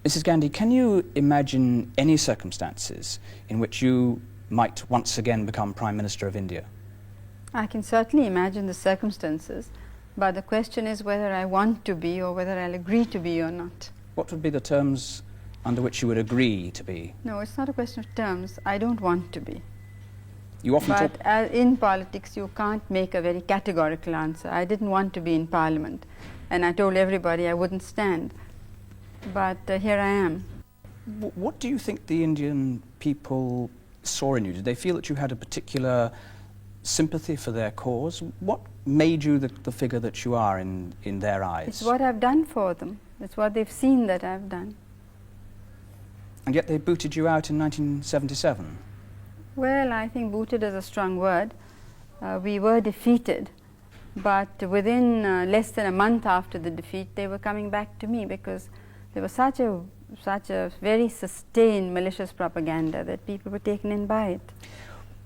Mrs. Gandhi, can you imagine any circumstances in which you might once again become Prime Minister of India? I can certainly imagine the circumstances, but the question is whether I want to be or whether I'll agree to be or not. What would be the terms under which you would agree to be? No, it's not a question of terms. I don't want to be. You often talk... But in politics, you can't make a very categorical answer. I didn't want to be in Parliament, and I told everybody I wouldn't stand. But here I am. What do you think the Indian people saw in you? Did they feel that you had a particular sympathy for their cause? What made you the figure that you are in their eyes? It's what I've done for them. It's what they've seen that I've done. And yet they booted you out in 1977. Well, I think booted is a strong word. We were defeated, but within less than a month after the defeat, they were coming back to me because there was such a very sustained malicious propaganda that people were taken in by it.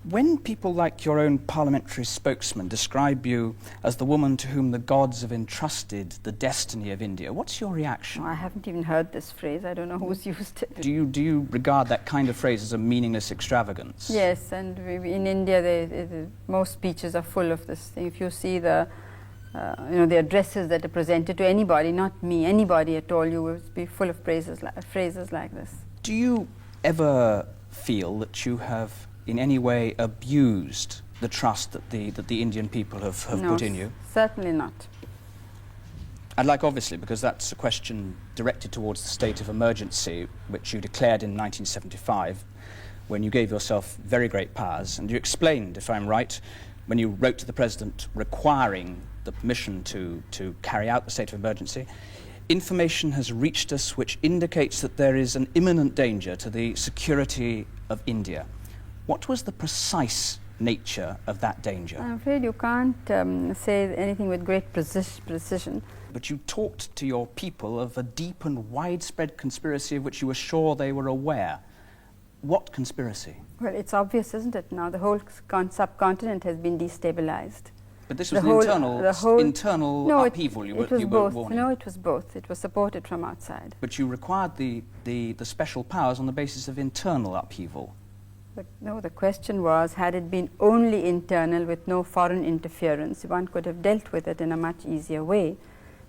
When people like your own parliamentary spokesman describe you as the woman to whom the gods have entrusted the destiny of India, what's your reaction? Oh, I haven't even heard this phrase. I don't know who's used it. Do you regard that kind of phrase as a meaningless extravagance? Yes, and in India, most speeches are full of this thing. If you see the the addresses that are presented to anybody, not me, anybody at all, you will be full of phrases like this. Do you ever feel that you have in any way abused the trust that the Indian people have put in you? No, certainly not. I'd like, obviously, because that's a question directed towards the state of emergency, which you declared in 1975, when you gave yourself very great powers, and you explained, if I'm right, when you wrote to the President requiring the permission to carry out the state of emergency, information has reached us which indicates that there is an imminent danger to the security of India. What was the precise nature of that danger? I'm afraid you can't say anything with great precision. But you talked to your people of a deep and widespread conspiracy of which you were sure they were aware. What conspiracy? Well, it's obvious, isn't it, now? The whole subcontinent has been destabilized. But this was internal upheaval you were warning. No, it was both. It was supported from outside. But you required the special powers on the basis of internal upheaval. But no, the question was, had it been only internal with no foreign interference, one could have dealt with it in a much easier way.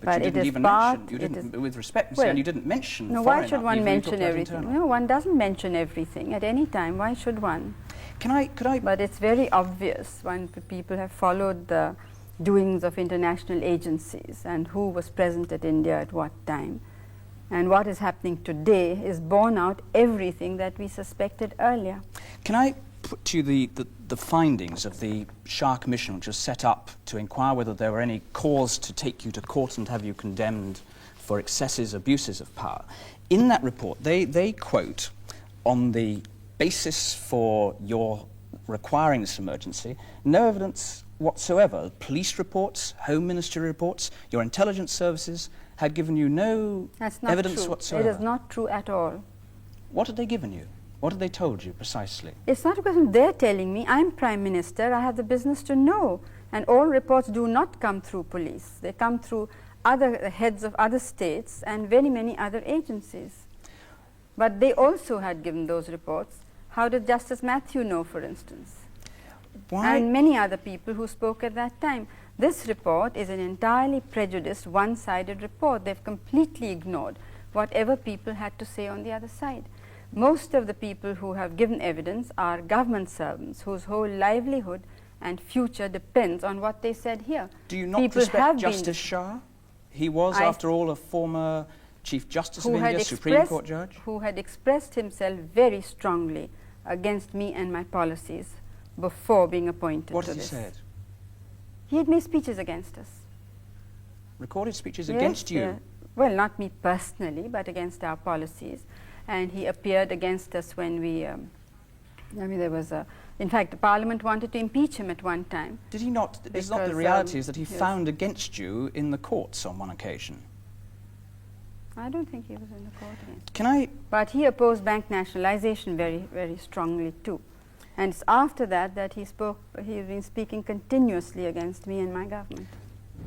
But you didn't even mention, with respect, Ms. Gandhi, you didn't mention foreign upheaval. No, why should one mention everything? No, one doesn't mention everything at any time. Why should one? Could I? But it's very obvious when people have followed the doings of international agencies and who was present at India at what time. And what is happening today is borne out everything that we suspected earlier. Can I put to you the findings of the Shah Commission, which was set up to inquire whether there were any cause to take you to court and have you condemned for excesses, abuses of power? In that report, they quote, on the basis for your requiring this emergency, no evidence whatsoever. Police reports, Home Ministry reports, your intelligence services had given you no evidence whatsoever. It is not true at all. What had they given you? What had they told you precisely? It's not a question they're telling me. I'm Prime Minister. I have the business to know. And all reports do not come through police. They come through other heads of other states and very many other agencies. But they also had given those reports. How did Justice Matthew know, for instance? Why? And many other people who spoke at that time. This report is an entirely prejudiced, one-sided report. They've completely ignored whatever people had to say on the other side. Most of the people who have given evidence are government servants whose whole livelihood and future depends on what they said here. Do you not respect Justice Shah? He was, after all, a former Chief Justice of India, Supreme Court judge? Who had expressed himself very strongly against me and my policies before being appointed to this. What has he said? He had made speeches against us. Recorded speeches against you? Yeah. Well, not me personally, but against our policies. And he appeared against us when we, there was a, in fact, the Parliament wanted to impeach him at one time. Did he not? It's not the reality is that he found against you in the courts on one occasion. I don't think he was in the court against. Can I? But he opposed bank nationalization very, very strongly too. And it's after that that he's been speaking continuously against me and my government.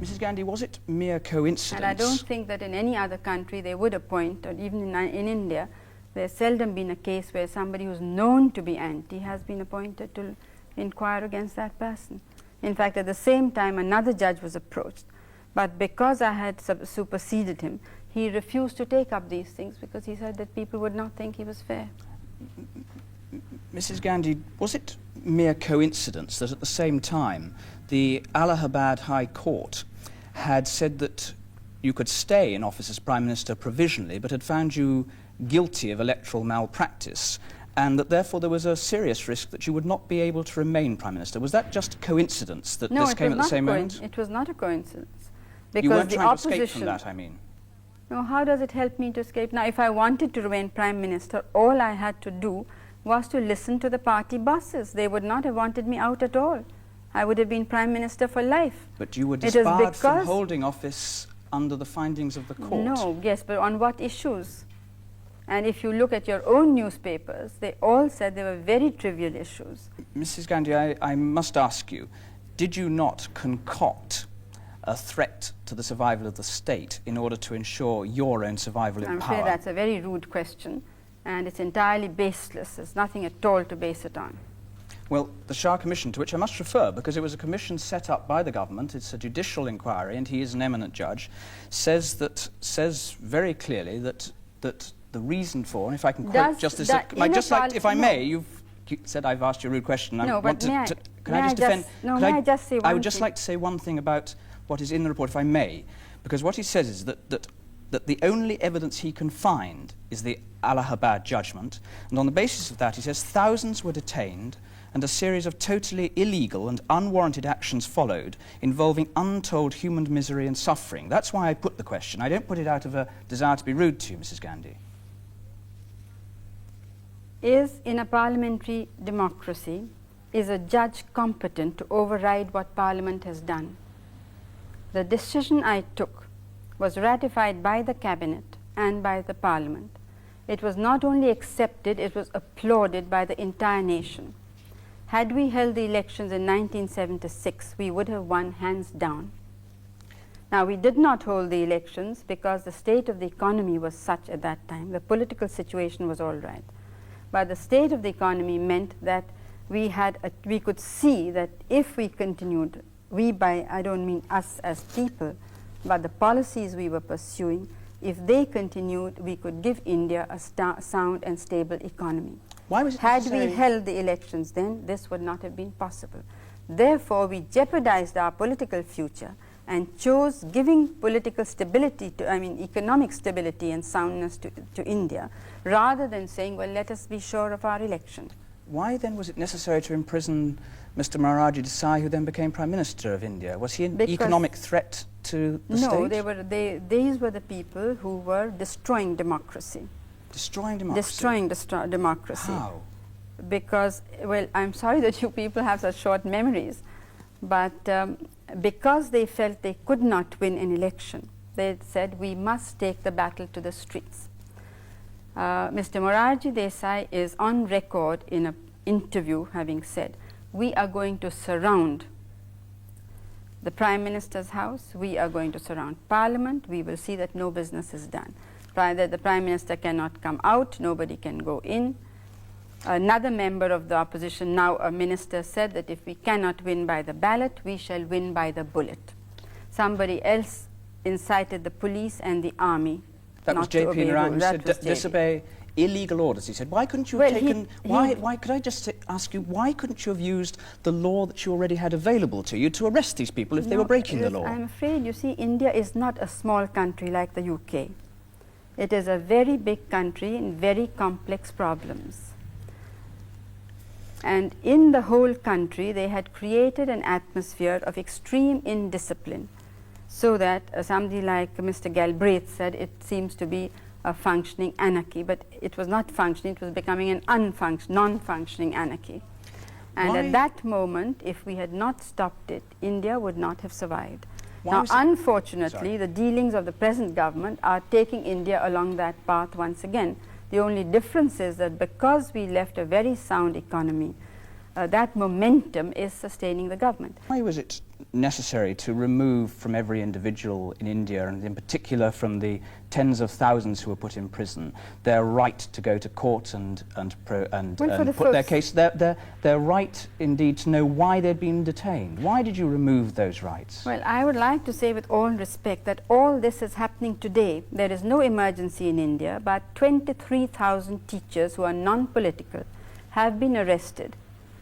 Mrs. Gandhi, was it mere coincidence? And I don't think that in any other country they would appoint, or even in India, there's seldom been a case where somebody who's known to be anti has been appointed to inquire against that person. In fact, at the same time, another judge was approached, but because I had superseded him, he refused to take up these things because he said that people would not think he was fair. Mrs. Gandhi, was it mere coincidence that at the same time the Allahabad High Court had said that you could stay in office as Prime Minister provisionally, but had found you guilty of electoral malpractice, and that therefore there was a serious risk that you would not be able to remain Prime Minister? Was that just coincidence that this came at the same moment? No, it was not a coincidence. Because you weren't the trying opposition, to escape from that, I mean. No, how does it help me to escape? Now, if I wanted to remain Prime Minister, all I had to do was to listen to the party bosses. They would not have wanted me out at all. I would have been Prime Minister for life. But you were disbarred from holding office under the findings of the court. No, yes, but on what issues? And if you look at your own newspapers, they all said they were very trivial issues. Mrs. Gandhi, I must ask you, did you not concoct a threat to the survival of the state in order to ensure your own survival in power? I'm afraid that's a very rude question, and it's entirely baseless. There's nothing at all to base it on. Well, the Shah Commission, to which I must refer, because it was a commission set up by the government, it's a judicial inquiry, and he is an eminent judge, says very clearly that the reason for, and if I can quote Justice, if I may, you've said I've asked you a rude question. No, but may I just say one thing? I would just like to say one thing about what is in the report, if I may, because what he says is that the only evidence he can find is the Allahabad judgment, and on the basis of that, he says thousands were detained and a series of totally illegal and unwarranted actions followed involving untold human misery and suffering. That's why I put the question. I don't put it out of a desire to be rude to you, Mrs. Gandhi. In a parliamentary democracy, is a judge competent to override what Parliament has done? The decision I took was ratified by the Cabinet and by the Parliament. It was not only accepted, it was applauded by the entire nation. Had we held the elections in 1976, we would have won hands down. Now, we did not hold the elections because the state of the economy was such at that time. The political situation was all right. But the state of the economy meant that we could see that if we continued, I don't mean us as people, but the policies we were pursuing, if they continued, we could give India a sound and stable economy. Why was it Had we held the elections then, this would not have been possible. Therefore, we jeopardized our political future and chose giving political stability economic stability and soundness to India, rather than saying, well, let us be sure of our election. Why then was it necessary to imprison Mr. Morarji Desai, who then became Prime Minister of India? Was he an economic threat to the state? No, these were the people who were destroying democracy. Destroying democracy? Destroying democracy. How? Because, well, I'm sorry that you people have such short memories, but because they felt they could not win an election, they said, we must take the battle to the streets. Mr. Morarji Desai is on record in an interview having said, we are going to surround the Prime Minister's house, we are going to surround Parliament, we will see that no business is done. That the Prime Minister cannot come out, nobody can go in. Another member of the opposition, now a minister, said that if we cannot win by the ballot, we shall win by the bullet. Somebody else incited the police and the army. That was J.P. Narang, who said disobey illegal orders. He said, why couldn't you have taken, could I just ask you, why couldn't you have used the law that you already had available to you to arrest these people if they were breaking the law? I'm afraid, you see, India is not a small country like the UK. It is a very big country and very complex problems. And in the whole country, they had created an atmosphere of extreme indiscipline, so that somebody like Mr. Galbraith said it seems to be a functioning anarchy, but it was not functioning, it was becoming an non-functioning anarchy. And at that moment, if we had not stopped it, India would not have survived. Now, unfortunately, the dealings of the present government are taking India along that path once again. The only difference is that because we left a very sound economy, that momentum is sustaining the government. Why was it necessary to remove from every individual in India, and in particular from the tens of thousands who were put in prison, their right to go to court and put their case, their right indeed to know why they'd been detained? Why did you remove those rights? Well, I would like to say with all respect that all this is happening today. There is no emergency in India, but 23,000 teachers who are non-political have been arrested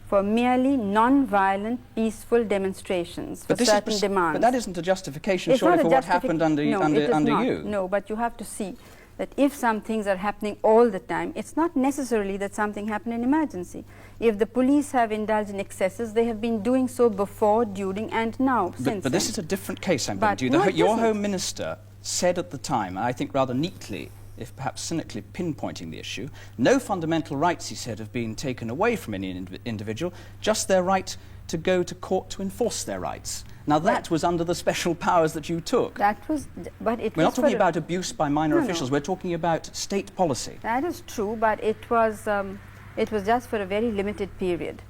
for merely non-violent, peaceful demonstrations for certain demands. But that isn't a justification, surely, for what happened under you. No, but you have to see that if some things are happening all the time, it's not necessarily that something happened in emergency. If the police have indulged in excesses, they have been doing so before, during, and now. But this is a different case, I'm going to do. Your Home Minister said at the time, and I think rather neatly, if perhaps cynically pinpointing the issue, no fundamental rights, he said, have been taken away from any individual, just their right to go to court to enforce their rights. Now that was under the special powers that you took. That was, but it We're was not talking about abuse by minor officials, we're talking about state policy. That is true, but it was just for a very limited period.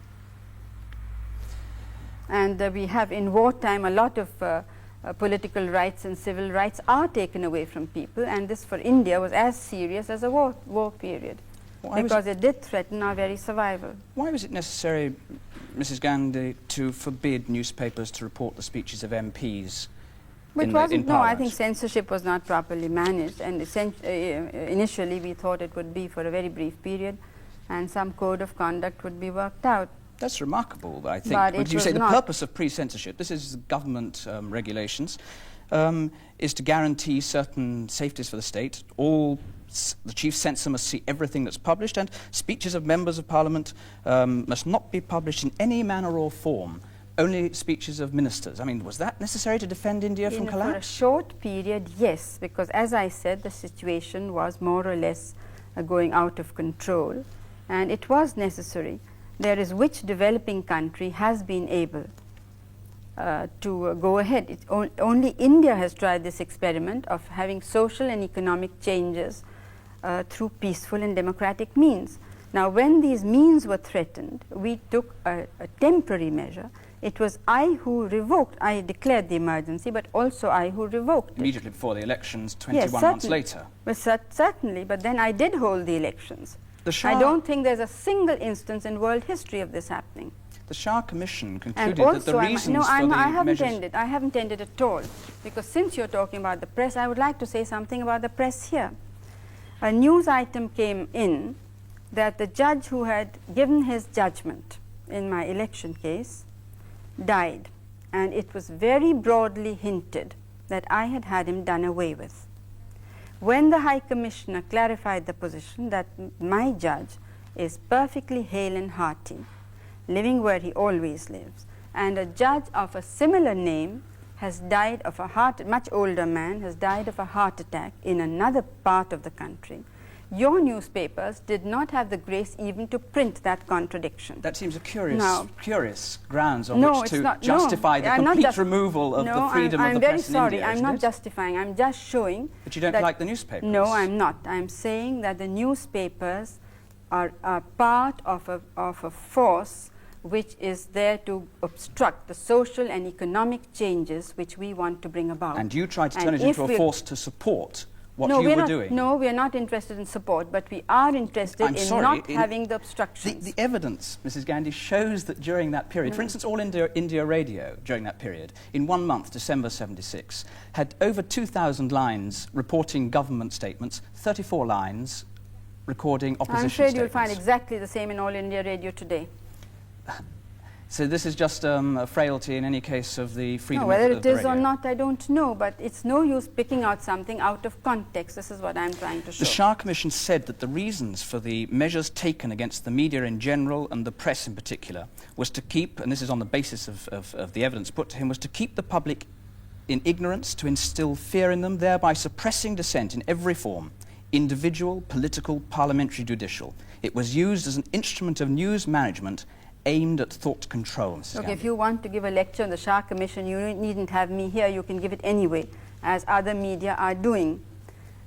And we have in wartime a lot of political rights and civil rights are taken away from people, and this for India was as serious as a war period, because it did threaten our very survival. Why was it necessary, Mrs. Gandhi, to forbid newspapers to report the speeches of MPs in Parliament? No, I think censorship was not properly managed, and initially we thought it would be for a very brief period and some code of conduct would be worked out. That's remarkable, I think. But you say the purpose of pre-censorship, this is government regulations, is to guarantee certain safeties for the state. The chief censor must see everything that's published, and speeches of members of Parliament must not be published in any manner or form, only speeches of ministers. I mean, was that necessary to defend India from collapse? For a short period, yes, because as I said, the situation was more or less going out of control, and it was necessary. There is which developing country has been able to go ahead. Only India has tried this experiment of having social and economic changes through peaceful and democratic means. Now, when these means were threatened, we took a temporary measure. It was I who revoked. I declared the emergency, but also I who revoked it. Immediately before the elections, 21 months later. Well, certainly, but then I did hold the elections. I don't think there's a single instance in world history of this happening. The Shah Commission concluded that the reasons I haven't ended at all, because since you're talking about the press, I would like to say something about the press here. A news item came in that the judge who had given his judgment in my election case died, and it was very broadly hinted that I had had him done away with. When the High Commissioner clarified the position that my judge is perfectly hale and hearty, living where he always lives, and a judge of a similar name has died of a much older man has died of a heart attack in another part of the country, your newspapers did not have the grace even to print that contradiction. That seems a curious grounds on which to justify the complete removal of the freedom of the press in India. I'm very sorry, I'm not justifying, I'm just showing. But you don't like the newspapers? No, I'm not. I'm saying that the newspapers are part of a force which is there to obstruct the social and economic changes which we want to bring about. And you try to turn it into a force to support what you were doing. No, we are not interested in support, but we are interested in not having the obstructions. The evidence, Mrs. Gandhi, shows that during that period, for instance, All India Radio during that period, in 1 month, December 76, had over 2,000 lines reporting government statements, 34 lines recording opposition statements. I'm afraid you'll find exactly the same in All India Radio today. So this is just a frailty in any case of the freedom of the radio. Whether it is or not, I don't know, but it's no use picking out something out of context. This is what I'm trying to show. The Shah Commission said that the reasons for the measures taken against the media in general and the press in particular was to keep, and this is on the basis of the evidence put to him, was to keep the public in ignorance, to instill fear in them, thereby suppressing dissent in every form, individual, political, parliamentary, judicial. It was used as an instrument of news management aimed at thought control, Mrs. Gandhi. If you want to give a lecture on the Shah Commission, you needn't have me here. You can give it anyway, as other media are doing.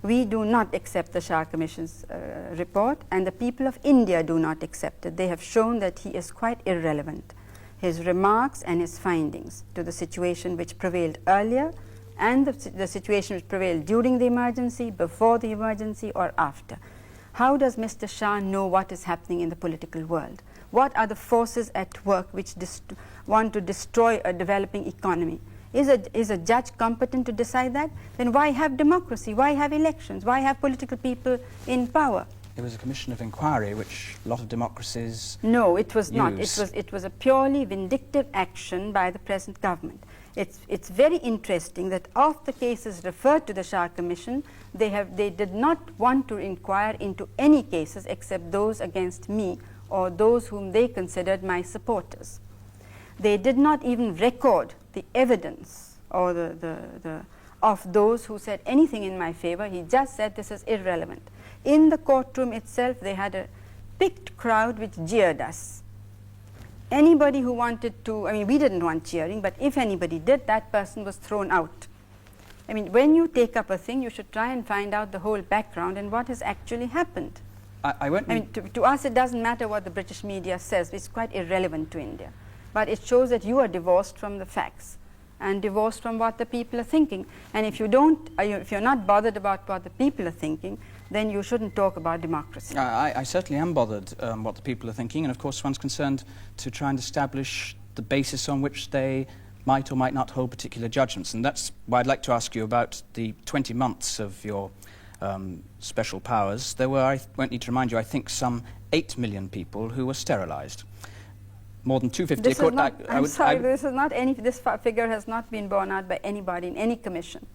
We do not accept the Shah Commission's report, and the people of India do not accept it. They have shown that he is quite irrelevant. his remarks and his findings to the situation which prevailed earlier and the situation which prevailed during the emergency, before the emergency, or after. How does Mr. Shah know what is happening in the political world? What are the forces at work which want to destroy a developing economy? Is a judge competent to decide that? Then why have democracy? Why have elections? Why have political people in power? It was a commission of inquiry which a lot of democracies No, it was not. use. It was a purely vindictive action by the present government. It's very interesting that of the cases referred to the Shah Commission, they did not want to inquire into any cases except those against me or those whom they considered my supporters. They did not even record the evidence or of those who said anything in my favor. He just said this is irrelevant. In the courtroom itself, they had a picked crowd which jeered us. Anybody who wanted to, I mean, we didn't want cheering, but if anybody did, that person was thrown out. I mean, when you take up a thing, you should try and find out the whole background and what has actually happened. I mean, to us, it doesn't matter what the British media says. It's quite irrelevant to India. But it shows that you are divorced from the facts and divorced from what the people are thinking. And if if you're not bothered about what the people are thinking, then you shouldn't talk about democracy. I certainly am bothered what the people are thinking, and of course one's concerned to try and establish the basis on which they might or might not hold particular judgments. And that's why I'd like to ask you about the 20 months of your special powers. There were, I won't need to remind you, I think some 8 million people who were sterilised. More than 250. This is not, I'm sorry, this is not any. This figure has not been borne out by anybody in any commission.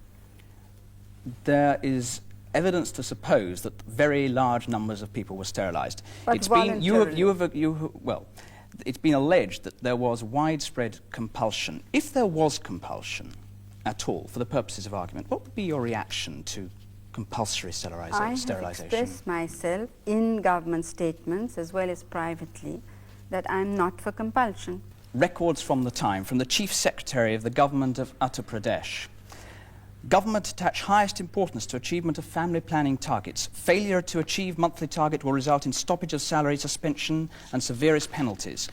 There is evidence to suppose that very large numbers of people were sterilised. But it's been well, it's been alleged that there was widespread compulsion. If there was compulsion at all, for the purposes of argument, what would be your reaction to compulsory sterilisation? I have expressed myself in government statements as well as privately that I'm not for compulsion. Records from the time, from the Chief Secretary of the Government of Uttar Pradesh. Government attach highest importance to achievement of family planning targets. Failure to achieve monthly target will result in stoppage of salary, suspension and severest penalties.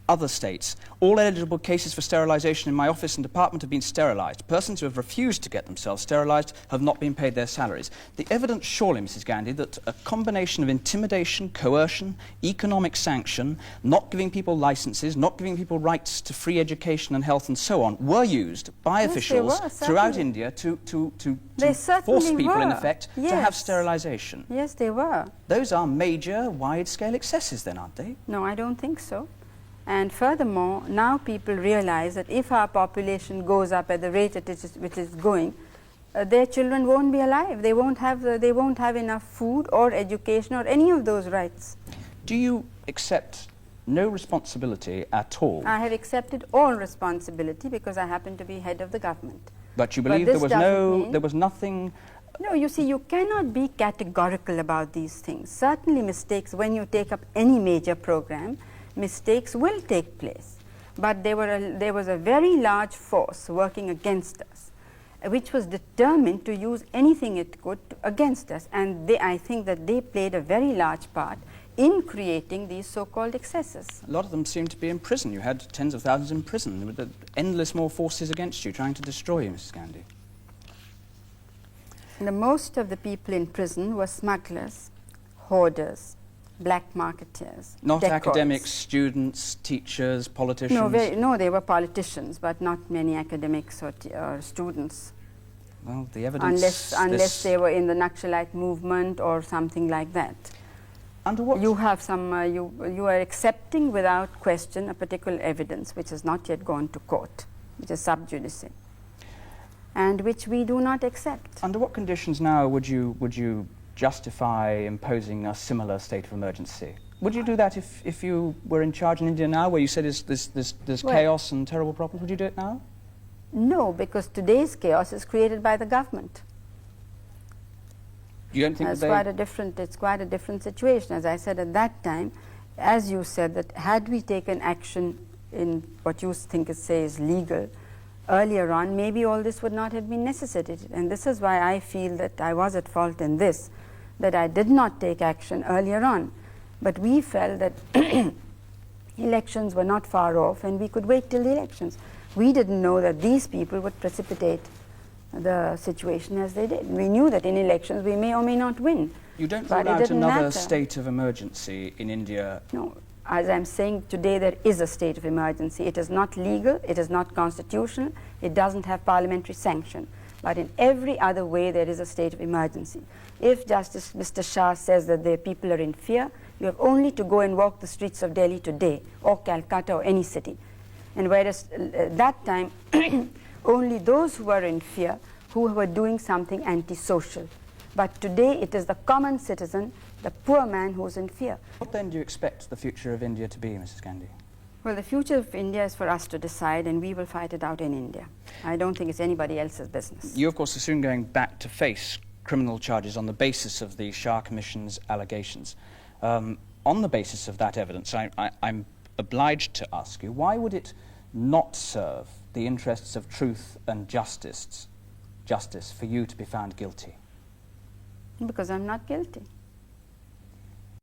Other states, all eligible cases for sterilisation in my office and department have been sterilised. Persons who have refused to get themselves sterilised have not been paid their salaries. The evidence surely, Mrs. Gandhi, that a combination of intimidation, coercion, economic sanction, not giving people licences, not giving people rights to free education and health and so on, were used by officials throughout India to force people, in effect, to have sterilisation. Yes, they were. Those are major, wide-scale excesses then, aren't they? No, I don't think so. And furthermore, now people realize that if our population goes up at the rate which is going, their children won't be alive. They won't have enough food or education or any of those rights. Do you accept no responsibility at all? I have accepted all responsibility because I happen to be head of the government. But you believe there was nothing. No, you see, you cannot be categorical about these things. Certainly mistakes, when you take up any major program, mistakes will take place. But there was a very large force working against us, which was determined to use anything it could against us. And I think that they played a very large part in creating these so-called excesses. A lot of them seemed to be in prison. You had tens of thousands in prison. There were endless more forces against you, trying to destroy you, Mrs. Gandhi. Most of the people in prison were smugglers, hoarders, black marketeers, not dacoits. Academics, students, teachers, politicians? No, they were politicians, but not many academics or students. Well, the evidence... Unless they were in the Naxalite movement or something like that. Under what? You have some, you are accepting without question a particular evidence which has not yet gone to court, which is sub judice, and which we do not accept. Under what conditions now would you justify imposing a similar state of emergency? Would you do that if you were in charge in India now, where you said there's chaos and terrible problems? Would you do it now? No, because today's chaos is created by the government. You don't think it's quite a different situation. As I said at that time, as you said, that had we taken action in what you think is legal earlier on, maybe all this would not have been necessitated. And this is why I feel that I was at fault in this, that I did not take action earlier on. But we felt that Elections were not far off, and we could wait till the elections. We didn't know that these people would precipitate the situation as they did. We knew that in elections we may or may not win. You don't but rule it out didn't another matter. state of emergency in India? No, as I'm saying today, there is a state of emergency. It is not legal, it is not constitutional, it doesn't have parliamentary sanction. But in every other way, there is a state of emergency. If Justice Mr. Shah says that the people are in fear, you have only to go and walk the streets of Delhi today, or Calcutta, or any city. And whereas at that time, only those who were in fear, who were doing something antisocial. But today, it is the common citizen, the poor man, who's in fear. What then do you expect the future of India to be, Mrs. Gandhi? Well, the future of India is for us to decide, and we will fight it out in India. I don't think it's anybody else's business. You, of course, are soon going back to face criminal charges on the basis of the Shah Commission's allegations. On the basis of that evidence, I'm obliged to ask you, why would it not serve the interests of truth and justice for you to be found guilty? Because I'm not guilty.